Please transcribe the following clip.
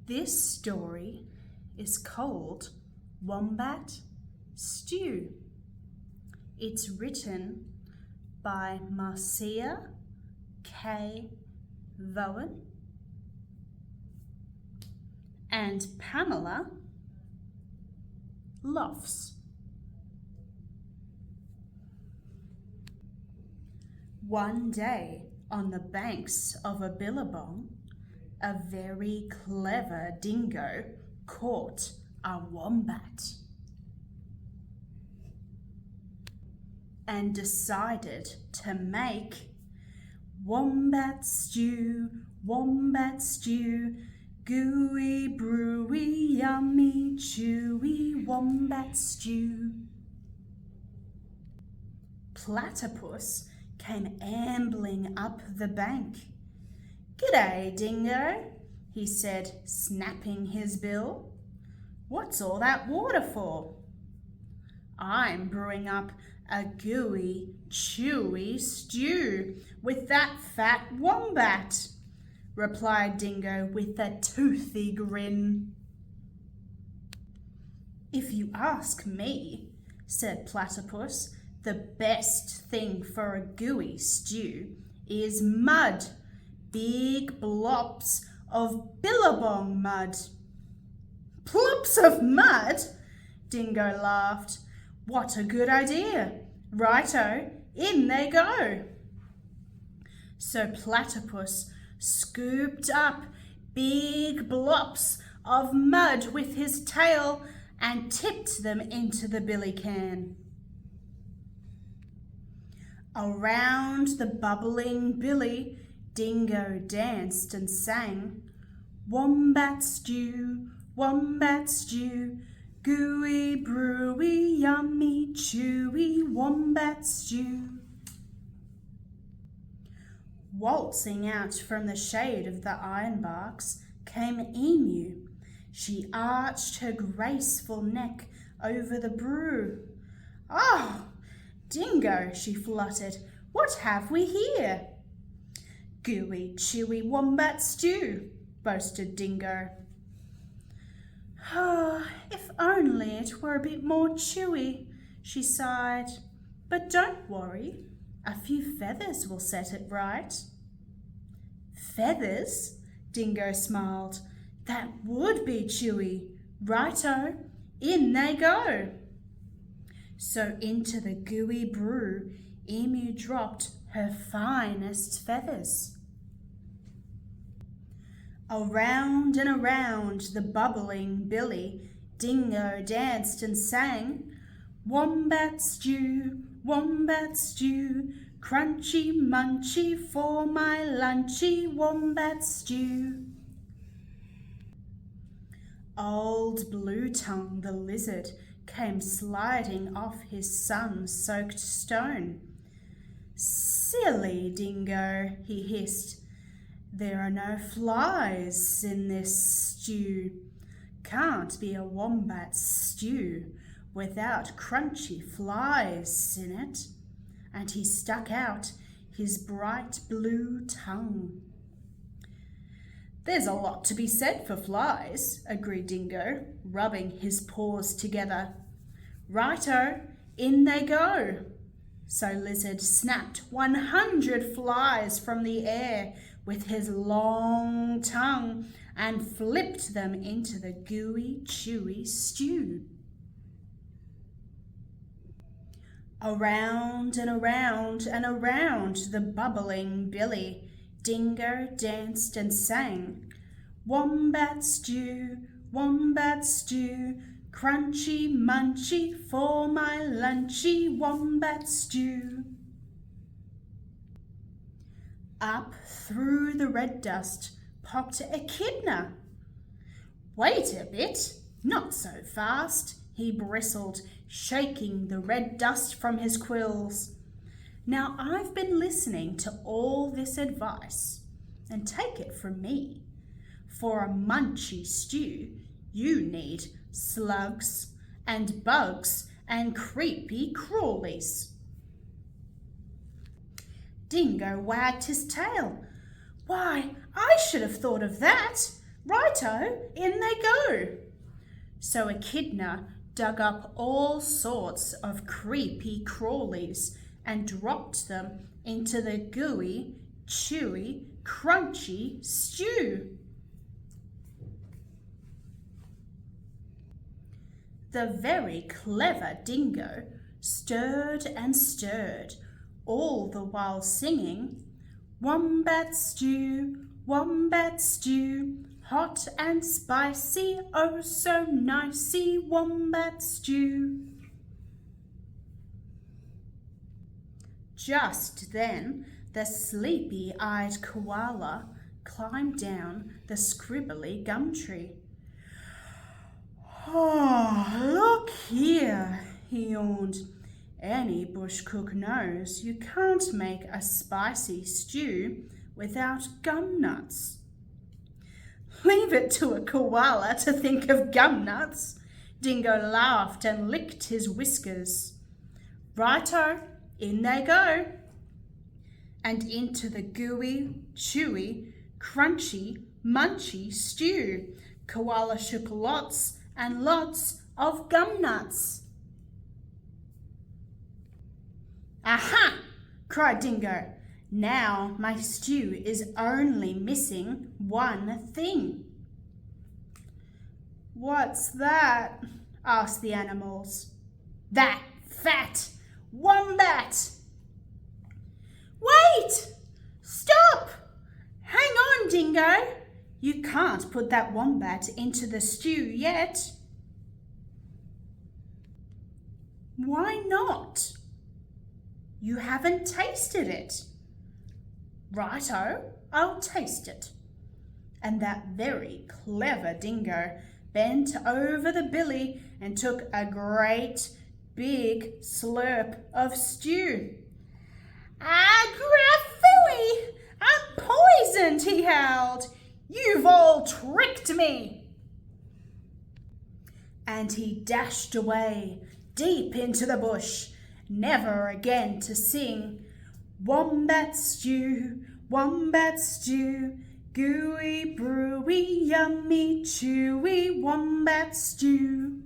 This story is called Wombat Stew. It's written by Marcia K. Vaughan and Pamela Lofts. One day on the banks of a billabong, a very clever dingo caught a wombat and decided to make wombat stew, gooey, brewy, yummy, chewy wombat stew. Platypus came ambling up the bank. "G'day, Dingo," he said, snapping his bill. "What's all that water for?" "I'm brewing up a gooey, chewy stew with that fat wombat," replied Dingo with a toothy grin. "If you ask me," said Platypus, "the best thing for a gooey stew is mud. Big blops of billabong mud." "Plops of mud?" Dingo laughed. "What a good idea. Righto, in they go." So Platypus scooped up big blops of mud with his tail and tipped them into the billy can. Around the bubbling billy, Dingo danced and sang, "Wombat stew, gooey, brewy, yummy, chewy wombat stew." Waltzing out from the shade of the ironbarks came Emu. She arched her graceful neck over the brew. "Oh, Dingo," she fluttered, "what have we here?" "Gooey, chewy wombat stew," boasted Dingo. "Oh, if only it were a bit more chewy," she sighed. "But don't worry, a few feathers will set it right." "Feathers?" Dingo smiled. "That would be chewy. Righto, in they go." So into the gooey brew, Emu dropped her finest feathers. Around and around the bubbling billy, Dingo danced and sang, "Wombat stew, crunchy munchy for my lunchy wombat stew." Old Blue Tongue the lizard came sliding off his sun-soaked stone. "Silly Dingo," he hissed. "There are no flies in this stew. Can't be a wombat stew without crunchy flies in it." And he stuck out his bright blue tongue. "There's a lot to be said for flies," agreed Dingo, rubbing his paws together. "Righto, in they go." So Lizard snapped 100 flies from the air with his long tongue and flipped them into the gooey, chewy stew. Around and around and around the bubbling billy, Dingo danced and sang, "Wombat stew, crunchy munchy for my lunchy wombat stew." Up through the red dust popped Echidna. "Wait a bit, not so fast," he bristled, shaking the red dust from his quills. "Now I've been listening to all this advice, and take it from me, for a munchy stew you need slugs and bugs and creepy crawlies." Dingo wagged his tail. "Why, I should have thought of that. Righto, in they go. So Echidna dug up all sorts of creepy crawlies and dropped them into the gooey, chewy, crunchy stew. The very clever dingo stirred and stirred, all the while singing, "Wombat stew, wombat stew, hot and spicy, oh so nicey, wombat stew." Just then the sleepy-eyed koala climbed down the scribbly gum tree. "Oh, look here," he yawned. "Any bush cook knows you can't make a spicy stew without gum nuts." "Leave it to a koala to think of gum nuts." Dingo laughed and licked his whiskers. "Righto, in they go." And into the gooey, chewy, crunchy, munchy stew, Koala shook lots and lots of gum nuts. "Aha!" cried Dingo. "Now my stew is only missing one thing." "What's that?" asked the animals. "That fat wombat." "Wait! Stop! Hang on, Dingo. You can't put that wombat into the stew yet." "Why not?" "You haven't tasted it." "Righto, I'll taste it." And that very clever dingo bent over the billy and took a great big slurp of stew. "Grafooey! I'm poisoned," he howled. "You've all tricked me." And he dashed away deep into the bush, never again to sing, "Wombat stew, wombat stew, gooey, brewy, yummy, chewy, wombat stew."